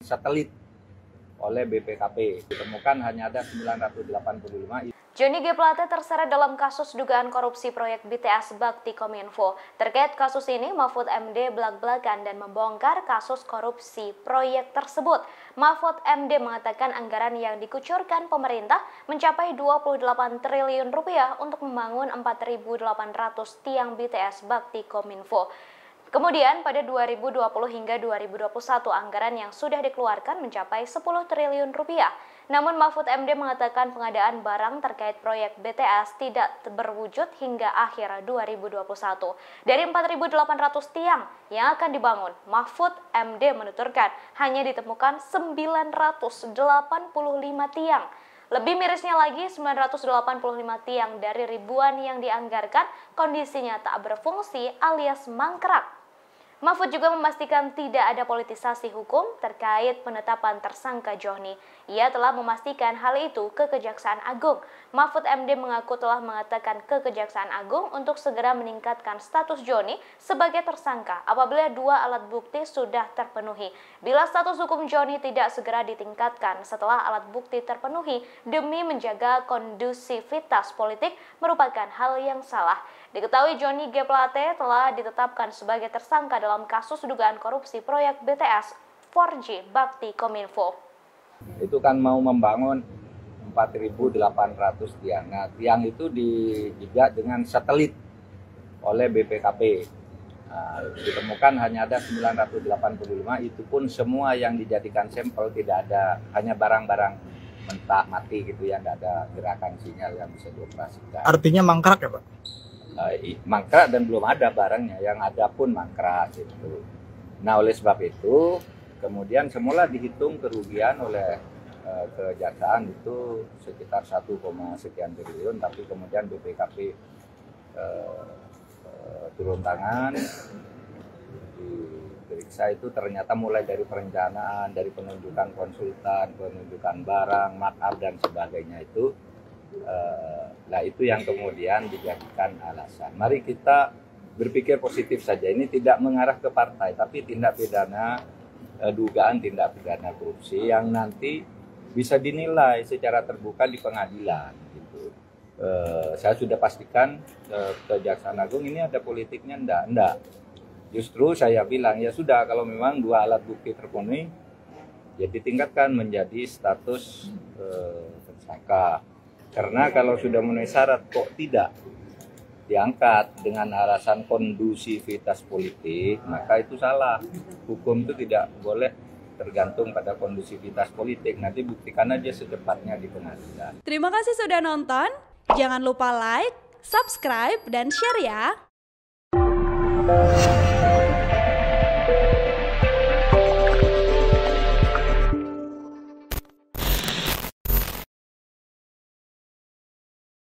satelit oleh BPKP. Ditemukan hanya ada 985. Johnny G. Plate terseret dalam kasus dugaan korupsi proyek BTS Bakti Kominfo. Terkait kasus ini, Mahfud MD belak-belakan dan membongkar kasus korupsi proyek tersebut. Mahfud MD mengatakan anggaran yang dikucurkan pemerintah mencapai 28 triliun rupiah untuk membangun 4.800 tiang BTS Bakti Kominfo. Kemudian pada 2020 hingga 2021 anggaran yang sudah dikeluarkan mencapai 10 triliun rupiah. Namun Mahfud MD mengatakan pengadaan barang terkait proyek BTS tidak berwujud hingga akhir 2021. Dari 4.800 tiang yang akan dibangun, Mahfud MD menuturkan hanya ditemukan 985 tiang. Lebih mirisnya lagi, 985 tiang dari ribuan yang dianggarkan kondisinya tak berfungsi alias mangkrak. Mahfud juga memastikan tidak ada politisasi hukum terkait penetapan tersangka Johnny. Ia telah memastikan hal itu ke Kejaksaan Agung. Mahfud MD mengaku telah mengatakan ke Kejaksaan Agung untuk segera meningkatkan status Johnny sebagai tersangka apabila dua alat bukti sudah terpenuhi. Bila status hukum Johnny tidak segera ditingkatkan setelah alat bukti terpenuhi demi menjaga kondusivitas politik merupakan hal yang salah. Diketahui Johnny G. Plate telah ditetapkan sebagai tersangka dalam kasus dugaan korupsi proyek BTS 4G Bakti Kominfo. Itu kan mau membangun 4.800 tiang. Nah, tiang itu dijajah dengan satelit oleh BPKP. Nah, ditemukan hanya ada 985, itu pun semua yang dijadikan sampel tidak ada, hanya barang-barang mentah mati gitu yang tidak ada gerakan sinyal yang bisa dioperasikan. Artinya mangkrak ya Pak? Mangkrak dan belum ada barangnya, yang ada pun mangkrak gitu. Nah, oleh sebab itu kemudian semula dihitung kerugian oleh kejaksaan itu sekitar 1, sekian triliun, tapi kemudian BPKP turun tangan, diperiksa itu ternyata mulai dari perencanaan, dari penunjukan konsultan, penunjukan barang, markup dan sebagainya itu. Nah, itu yang kemudian dijadikan alasan. Mari kita berpikir positif saja. Ini tidak mengarah ke partai, tapi tindak pidana, dugaan tindak pidana korupsi yang nanti bisa dinilai secara terbuka di pengadilan. Gitu. Saya sudah pastikan Kejaksaan Agung ini ada politiknya, enggak. Justru saya bilang ya sudah, kalau memang dua alat bukti terpenuhi, ya ditingkatkan menjadi status tersangka. Karena kalau sudah memenuhi syarat kok tidak diangkat dengan alasan kondusivitas politik, maka itu salah. Hukum itu tidak boleh tergantung pada kondusivitas politik. Nanti buktikan aja secepatnya di pengadilan. Terima kasih sudah nonton. Jangan lupa like, subscribe, dan share ya.